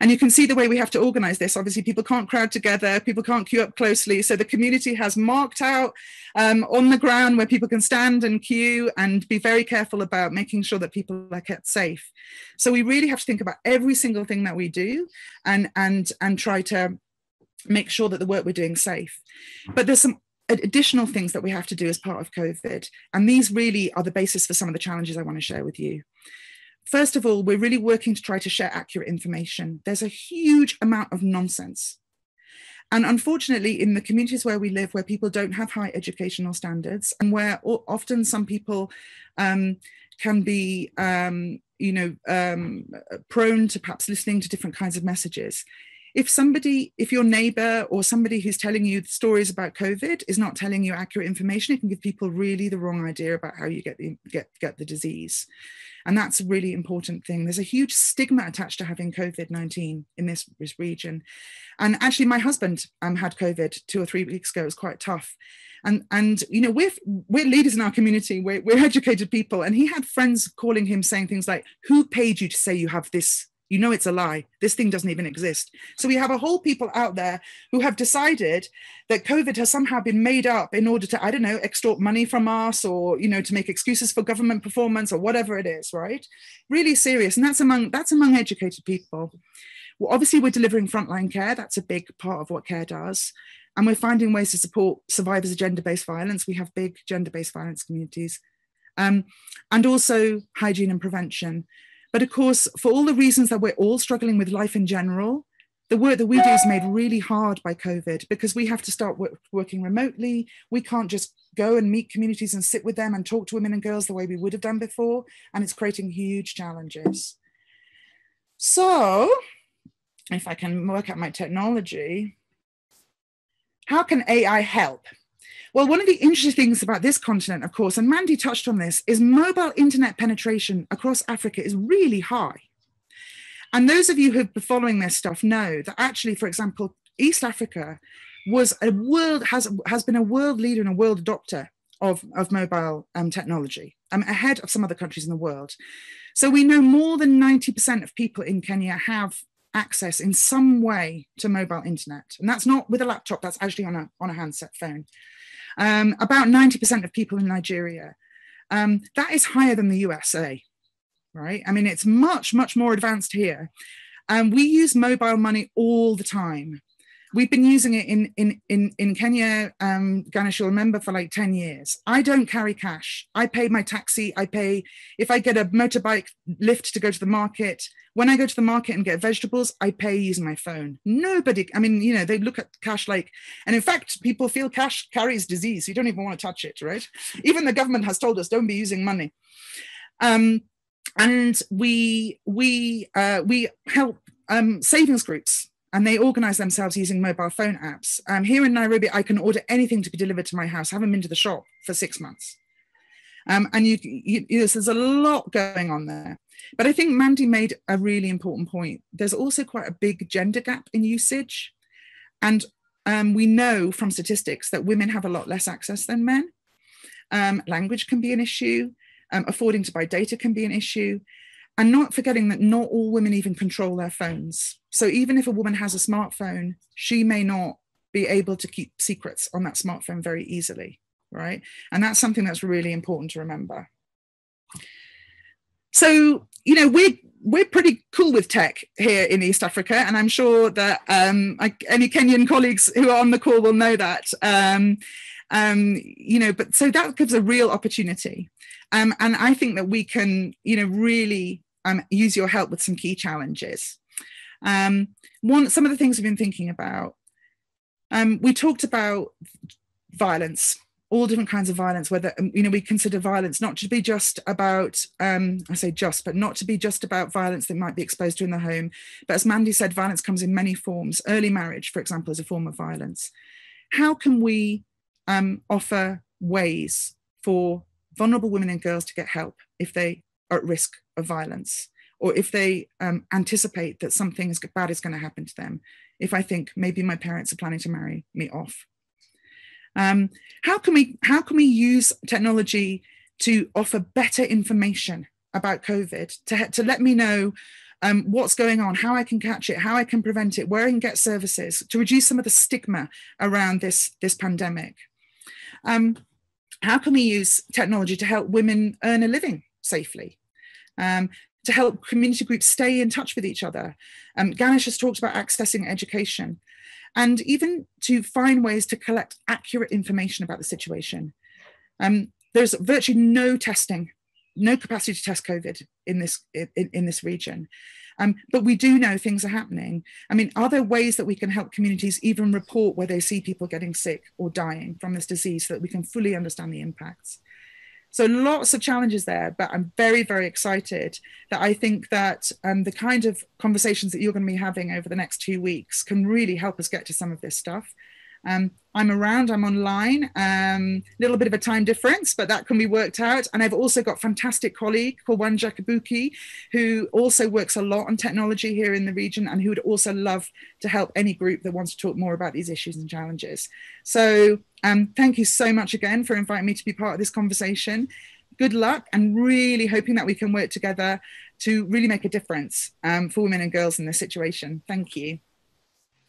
And you can see the way we have to organize this. Obviously, people can't crowd together, people can't queue up closely. So the community has marked out on the ground where people can stand and queue and be very careful about making sure that people are kept safe. So we really have to think about every single thing that we do and try to make sure that the work we're doing is safe. But there's some additional things that we have to do as part of COVID. And these really are the basis for some of the challenges I want to share with you. First of all, we're really working to try to share accurate information. There's a huge amount of nonsense. And unfortunately, in the communities where we live, where people don't have high educational standards, and where often some people can be, prone to perhaps listening to different kinds of messages. If your neighbor or somebody who's telling you stories about COVID is not telling you accurate information, it can give people really the wrong idea about how you get the disease. And that's a really important thing. There's a huge stigma attached to having COVID-19 in this region. And actually my husband had COVID 2 or 3 weeks ago. It was quite tough. And we're leaders in our community. We're educated people. And he had friends calling him saying things like, who paid you to say you have this? You know it's a lie. This thing doesn't even exist. So we have a whole people out there who have decided that COVID has somehow been made up in order to, I don't know, extort money from us, or, to make excuses for government performance or whatever it is, right? Really serious. And that's among educated people. Well, obviously, we're delivering frontline care. That's a big part of what care does. And we're finding ways to support survivors of gender-based violence. We have big gender-based violence communities. And also hygiene and prevention. But of course, for all the reasons that we're all struggling with life in general, the work that we do is made really hard by COVID, because we have to start working remotely. We can't just go and meet communities and sit with them and talk to women and girls the way we would have done before. And it's creating huge challenges. So if I can work out my technology, how can AI help? Well, one of the interesting things about this continent, of course, and Mandy touched on this, is mobile internet penetration across Africa is really high. And those of you who've been following this stuff know that actually, for example, East Africa has been a world leader and a world adopter of mobile technology, ahead of some other countries in the world. So we know more than 90% of people in Kenya have access in some way to mobile internet. And that's not with a laptop, that's actually on a handset phone. About 90% of people in Nigeria. That is higher than the USA. Right? I mean, it's much, much more advanced here. We use mobile money all the time. We've been using it in Kenya, Ganesh, you'll remember, for like 10 years. I don't carry cash. I pay my taxi. If I get a motorbike lift to go to the market, when I go to the market and get vegetables, I pay using my phone. Nobody, I mean, you know, they look at cash like, and in fact, people feel cash carries disease. You don't even want to touch it, right? Even the government has told us, don't be using money. And we help savings groups, and they organize themselves using mobile phone apps. Here in Nairobi, I can order anything to be delivered to my house. I haven't been to the shop for 6 months. And there's a lot going on there. But I think Mandy made a really important point. There's also quite a big gender gap in usage. And we know from statistics that women have a lot less access than men. Language can be an issue. Affording to buy data can be an issue, and not forgetting that not all women even control their phones. So even if a woman has a smartphone, she may not be able to keep secrets on that smartphone very easily, right? And that's something that's really important to remember. So, you know, we're pretty cool with tech here in East Africa, and I'm sure that any Kenyan colleagues who are on the call will know that. You know, but so that gives a real opportunity. And I think that we can, you know, really use your help with some key challenges. Some of the things we've been thinking about, we talked about violence, all different kinds of violence, whether, you know, we consider violence not to be just about, I say just, but not to be just about violence that might be exposed to in the home. But as Mandy said, violence comes in many forms. Early marriage, for example, is a form of violence. How can we offer ways for vulnerable women and girls to get help if they are at risk of violence, or if they anticipate that something bad is going to happen to them? If I think maybe my parents are planning to marry me off. How can we use technology to offer better information about COVID, to let me know what's going on, how I can catch it, how I can prevent it, where I can get services, to reduce some of the stigma around this pandemic? How can we use technology to help women earn a living safely? To help community groups stay in touch with each other? Ganesh has talked about accessing education, and even to find ways to collect accurate information about the situation. There's virtually no testing, no capacity to test COVID in this region. But we do know things are happening. I mean, are there ways that we can help communities even report where they see people getting sick or dying from this disease, so that we can fully understand the impacts? So lots of challenges there, but I'm very, very excited that I think that the kind of conversations that you're going to be having over the next 2 weeks can really help us get to some of this stuff. I'm around, I'm online, little bit of a time difference, but that can be worked out. And I've also got a fantastic colleague called Wanja Kabuki, who also works a lot on technology here in the region, and who would also love to help any group that wants to talk more about these issues and challenges. So thank you so much again for inviting me to be part of this conversation. Good luck, and really hoping that we can work together to really make a difference for women and girls in this situation. Thank you.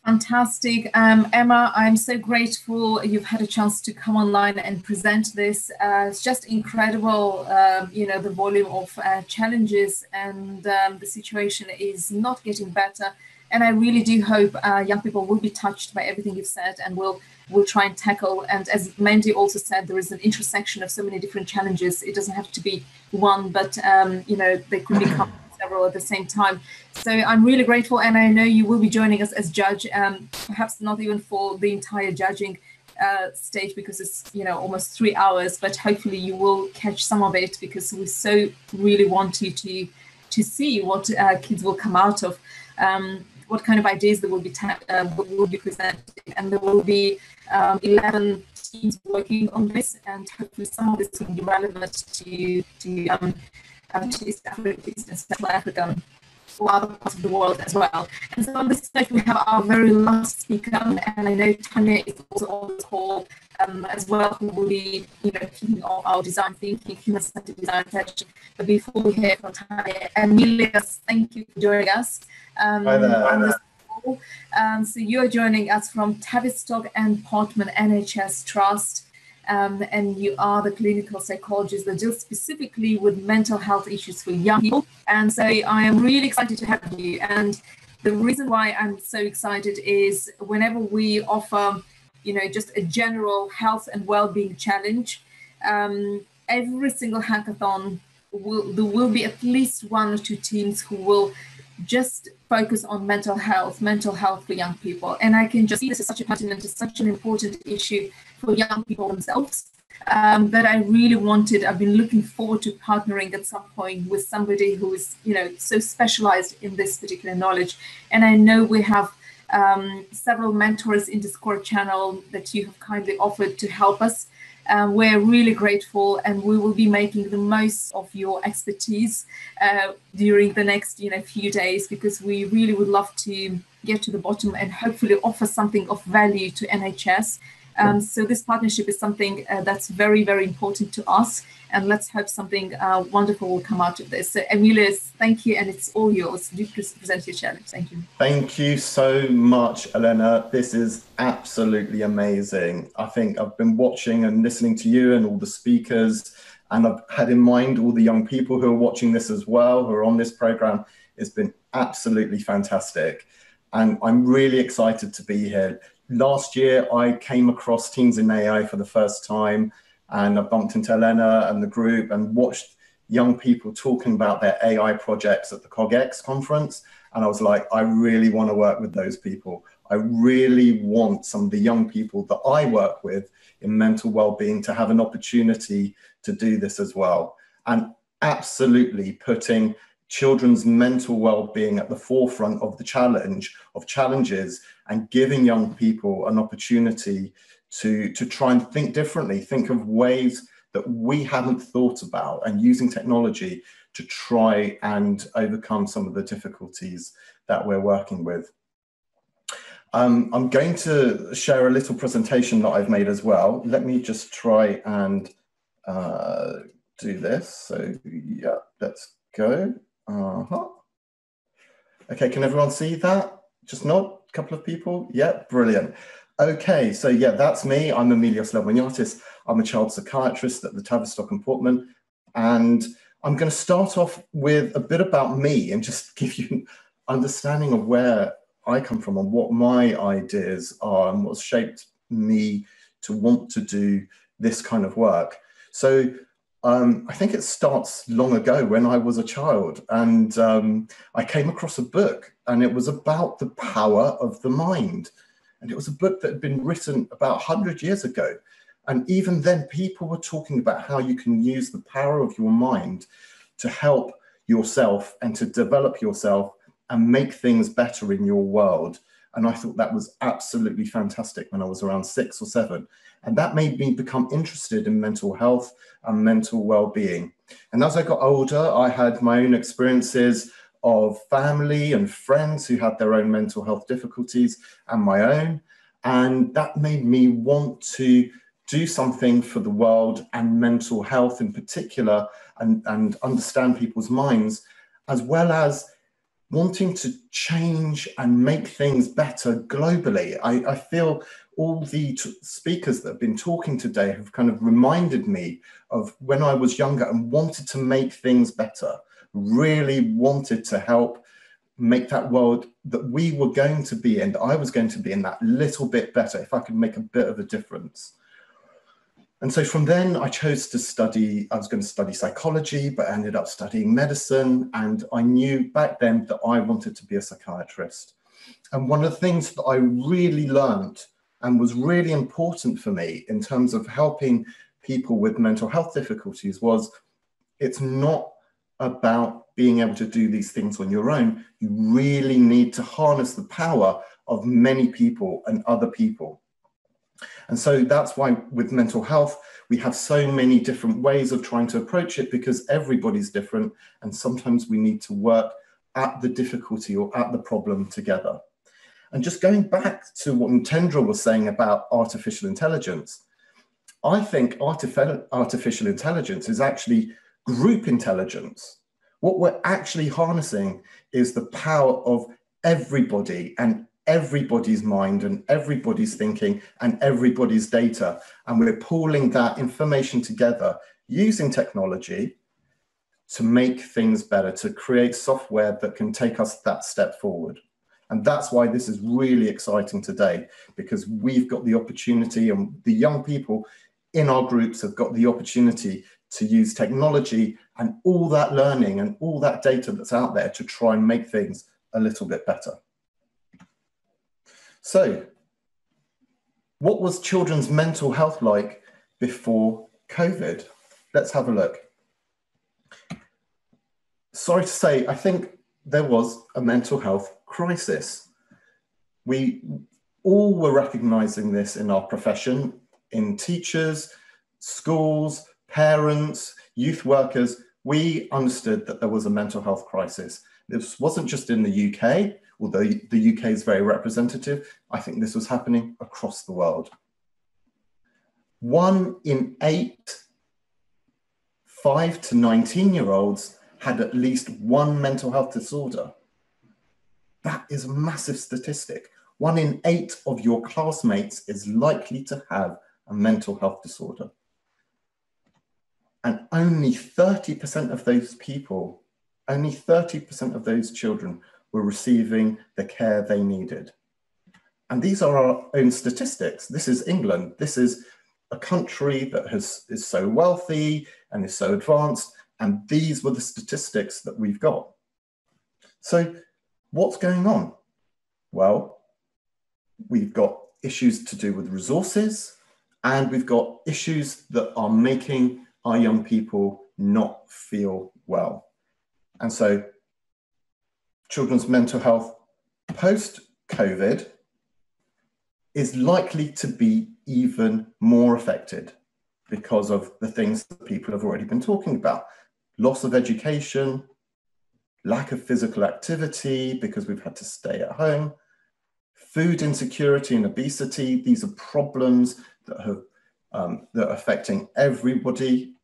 Fantastic. Emma, I'm so grateful you've had a chance to come online and present this. It's just incredible, you know, the volume of challenges, and the situation is not getting better. And I really do hope young people will be touched by everything you've said, and will try and tackle. And as Mandy also said, there is an intersection of so many different challenges. It doesn't have to be one, but, you know, they could be several at the same time. So I'm really grateful, and I know you will be joining us as judge, perhaps not even for the entire judging stage, because it's, you know, almost 3 hours, but hopefully you will catch some of it, because we so really want you to see what kids will come out of, what kind of ideas there will be presented, and there will be 11 teams working on this, and hopefully some of this will be relevant to East Africa and Central Africa, or other parts of the world as well. And so on this stage we have our very last speaker, and I know Tanya is also on the call as well, who will be, you know, kicking off our design thinking, human-centered design session. But before we hear from Tanya, Emilios, thank you for joining us.
Hi there.
On this call. So you're joining us from Tavistock and Portman NHS Trust. And you are the clinical psychologist that deals specifically with mental health issues for young people. And so I am really excited to have you. And the reason why I'm so excited is whenever we offer, you know, just a general health and well-being challenge, every single hackathon there will be at least 1 or 2 teams who will just focus on mental health for young people. And I can just see this as such a pertinent, such an important issue for young people themselves, that I've been looking forward to partnering at some point with somebody who is, you know, so specialized in this particular knowledge. And I know we have several mentors in Discord channel that you have kindly offered to help us. We're really grateful, and we will be making the most of your expertise during the next, you know, few days, because we really would love to get to the bottom and hopefully offer something of value to NHS. So this partnership is something that's very, very important to us, and let's hope something wonderful will come out of this. So Emilios, thank you, and it's all yours. Do present your challenge. Thank you.
Thank you so much, Elena. This is absolutely amazing. I think I've been watching and listening to you and all the speakers, and I've had in mind all the young people who are watching this as well, who are on this program. It's been absolutely fantastic, and I'm really excited to be here. Last year, I came across Teens in AI for the first time, and I bumped into Elena and the group and watched young people talking about their AI projects at the CogX conference. And I was like, I really want to work with those people. I really want some of the young people that I work with in mental well-being to have an opportunity to do this as well. And absolutely putting children's mental well-being at the forefront of the challenges, and giving young people an opportunity to try and think differently, think of ways that we haven't thought about, and using technology to try and overcome some of the difficulties that we're working with. I'm going to share a little presentation that I've made as well. Let me just try and do this. So yeah, let's go. Okay, can everyone see that? Just nod, a couple of people. Yeah, brilliant. Okay, so yeah, that's me. I'm Emilios Lemoniatis. I'm a child psychiatrist at the Tavistock and Portman. And I'm going to start off with a bit about me and just give you an understanding of where I come from and what my ideas are and what's shaped me to want to do this kind of work. So I think it starts long ago when I was a child, and I came across a book, and it was about the power of the mind. And it was a book that had been written about 100 years ago. And even then, people were talking about how you can use the power of your mind to help yourself and to develop yourself and make things better in your world. And I thought that was absolutely fantastic when I was around 6 or 7. And that made me become interested in mental health and mental well-being. And as I got older, I had my own experiences of family and friends who had their own mental health difficulties and my own. And that made me want to do something for the world and mental health in particular, and understand people's minds, as well as wanting to change and make things better globally. I feel all the speakers that have been talking today have kind of reminded me of when I was younger and wanted to make things better, really wanted to help make that world that we were going to be in, that I was going to be in, that little bit better, if I could make a bit of a difference. And so from then I chose to study, I was going to study psychology, but I ended up studying medicine. And I knew back then that I wanted to be a psychiatrist. And one of the things that I really learned and was really important for me in terms of helping people with mental health difficulties was it's not about being able to do these things on your own. You really need to harness the power of many people and other people. And so that's why with mental health, we have so many different ways of trying to approach it, because everybody's different. And sometimes we need to work at the difficulty or at the problem together. And just going back to what Ntendra was saying about artificial intelligence, I think artificial intelligence is actually group intelligence. What we're actually harnessing is the power of everybody and everybody's mind and everybody's thinking and everybody's data. And we're pooling that information together using technology to make things better, to create software that can take us that step forward. And that's why this is really exciting today, because we've got the opportunity, and the young people in our groups have got the opportunity to use technology and all that learning and all that data that's out there to try and make things a little bit better. So, what was children's mental health like before COVID? Let's have a look. Sorry to say, I think there was a mental health crisis. We all were recognizing this in our profession, in teachers, schools, parents, youth workers. We understood that there was a mental health crisis. This wasn't just in the UK, although the UK is very representative. I think this was happening across the world. 1 in 8 5 to 19-year-olds had at least one mental health disorder. That is a massive statistic. 1 in 8 of your classmates is likely to have a mental health disorder. And only 30% of those people, only 30% of those children were receiving the care they needed. And these are our own statistics. This is England. This is a country that is so wealthy and is so advanced. And these were the statistics that we've got. So what's going on? Well, we've got issues to do with resources, and we've got issues that are making our young people not feel well. And so children's mental health post-COVID is likely to be even more affected because of the things that people have already been talking about. Loss of education, lack of physical activity because we've had to stay at home, food insecurity and obesity. These are problems that are affecting everybody.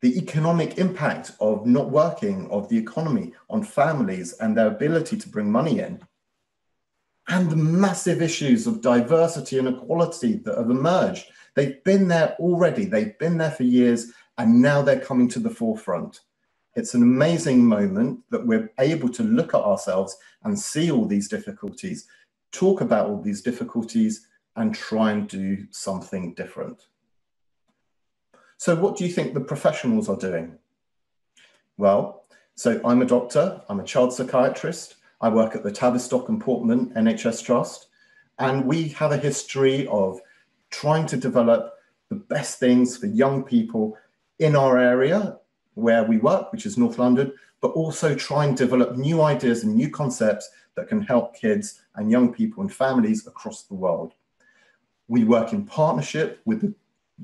The economic impact of not working, of the economy on families and their ability to bring money in. And the massive issues of diversity and equality that have emerged. They've been there already. They've been there for years, and now they're coming to the forefront. It's an amazing moment that we're able to look at ourselves and see all these difficulties, talk about all these difficulties, and try and do something different. So what do you think the professionals are doing? Well, so I'm a doctor, I'm a child psychiatrist, I work at the Tavistock and Portman NHS Trust, and we have a history of trying to develop the best things for young people in our area where we work, which is North London, but also try and develop new ideas and new concepts that can help kids and young people and families across the world. We work in partnership with a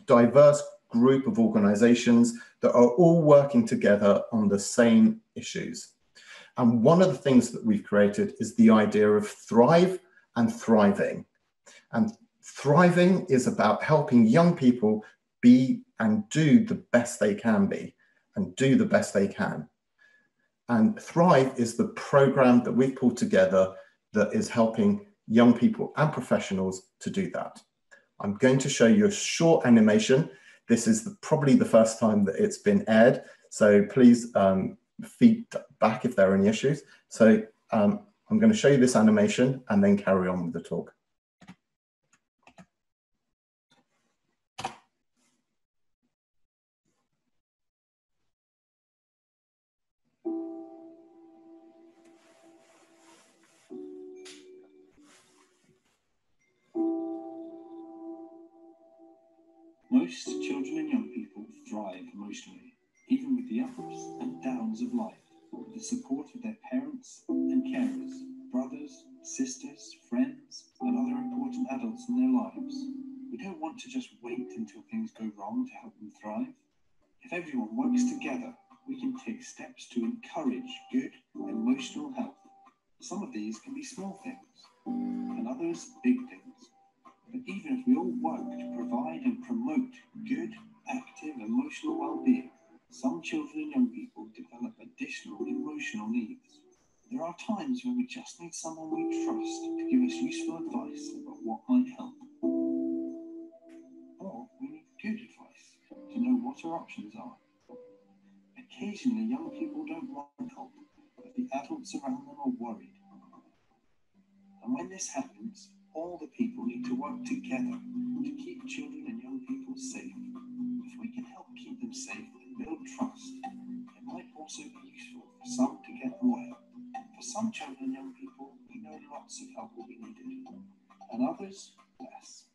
diverse group of organizations that are all working together on the same issues. And one of the things that we've created is the idea of thrive and thriving. And thriving is about helping young people be and do the best they can be and do the best they can. And Thrive is the program that we've pulled together that is helping young people and professionals to do that. I'm going to show you a short animation. This is probably the first time that it's been aired, so please feedback if there are any issues. So I'm going to show you this animation and then carry on with the talk.
Most children and young people thrive emotionally, even with the ups and downs of life, with the support of their parents and carers, brothers, sisters, friends, and other important adults in their lives. We don't want to just wait until things go wrong to help them thrive. If everyone works together, we can take steps to encourage good emotional health. Some of these can be small things, and others big things. But even if we all work to provide and promote good, active, emotional well-being, some children and young people develop additional emotional needs. There are times when we just need someone we trust to give us useful advice about what might help. Or we need good advice to know what our options are. Occasionally, young people don't want help, but the adults around them are worried. And when this happens, all the people need to work together to keep children and young people safe. If we can help keep them safe and build trust, it might also be useful for some to get loyal. For some children and young people, we know lots of help will be needed, and others, less.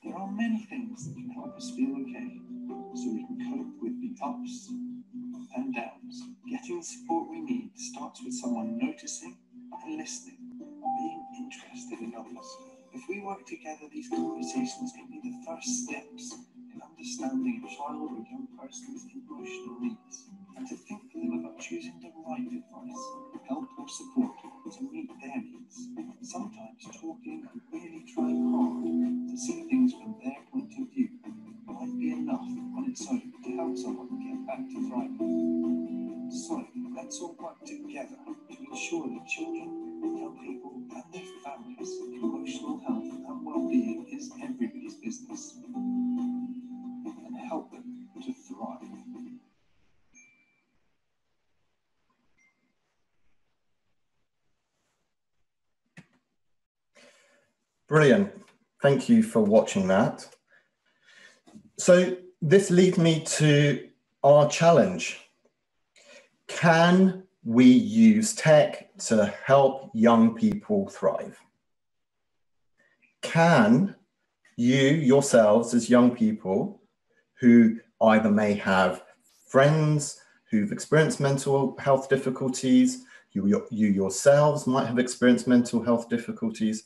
There are many things that can help us feel okay, so we can cope with the ups and downs. Getting the support we need starts with someone noticing and listening, being interested in others. If we work together, these conversations can be the first steps in understanding a child or young person's emotional needs, and to think to them about choosing the right advice, help or support to meet their needs. Sometimes talking and really trying hard to see things from their point of view might be enough on its own to help someone get back to thriving. So let's all work together to ensure that children, young people and their families' emotional health and well-being is everybody's business, and help them to thrive.
Brilliant. Thank you for watching that. So this leads me to our challenge. Can we use tech to help young people thrive? Can you yourselves as young people who either may have friends who've experienced mental health difficulties, you yourselves might have experienced mental health difficulties,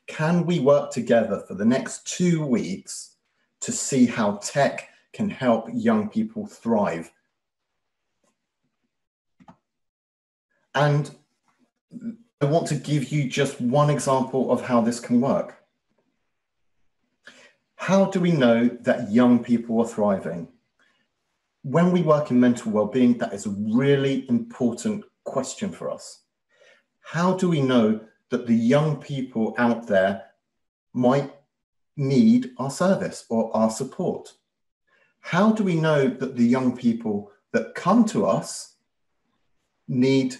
can we work together for the next 2 weeks to see how tech can help young people thrive? And I want to give you just one example of how this can work. How do we know that young people are thriving? When we work in mental well-being, that is a really important question for us. How do we know that the young people out there might need our service or our support? How do we know that the young people that come to us need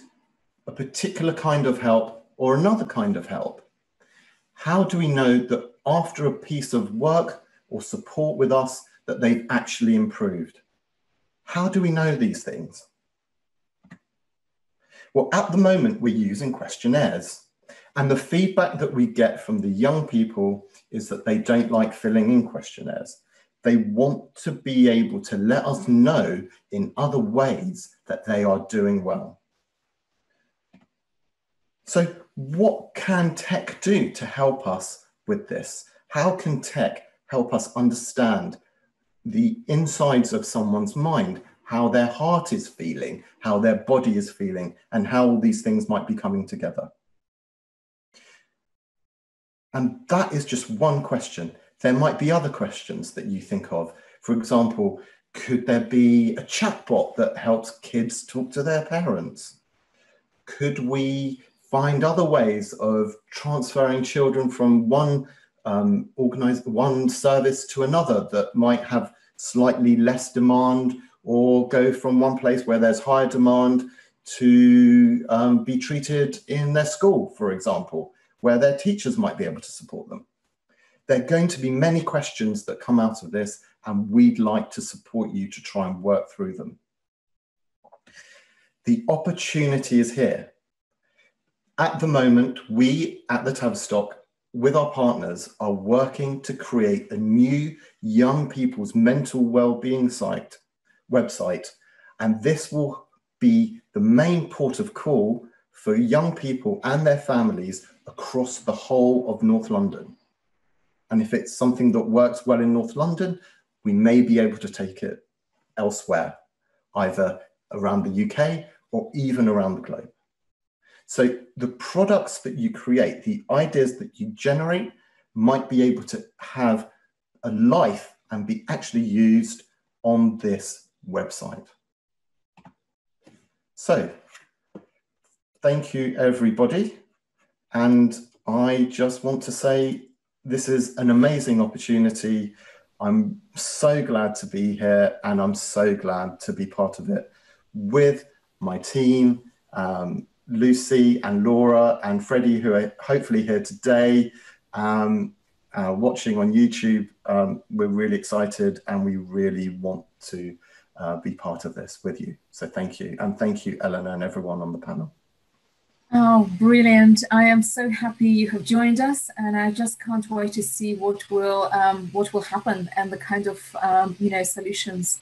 a particular kind of help or another kind of help? How do we know that after a piece of work or support with us that they've actually improved? How do we know these things? Well, at the moment we're using questionnaires, and the feedback that we get from the young people is that they don't like filling in questionnaires. They want to be able to let us know in other ways that they are doing well. So what can tech do to help us with this? How can tech help us understand the insides of someone's mind, how their heart is feeling, how their body is feeling, and how all these things might be coming together? And that is just one question. There might be other questions that you think of. For example, could there be a chatbot that helps kids talk to their parents? Could we find other ways of transferring children from one service to another that might have slightly less demand, or go from one place where there's higher demand to be treated in their school, for example, where their teachers might be able to support them? There are going to be many questions that come out of this, and we'd like to support you to try and work through them. The opportunity is here. At the moment, we at the Tavistock with our partners, are working to create a new young people's mental well-being website. And this will be the main port of call for young people and their families across the whole of North London. And if it's something that works well in North London, we may be able to take it elsewhere, either around the UK or even around the globe. So the products that you create, the ideas that you generate, might be able to have a life and be actually used on this website. So thank you, everybody. And I just want to say this is an amazing opportunity. I'm so glad to be here, and I'm so glad to be part of it with my team, Lucy and Laura and Freddie, who are hopefully here today, watching on YouTube. We're really excited, and we really want to be part of this with you. So thank you. And thank you, Eleanor, and everyone on the panel.
Oh, brilliant. I am so happy you have joined us, and I just can't wait to see what will happen and the kind of, solutions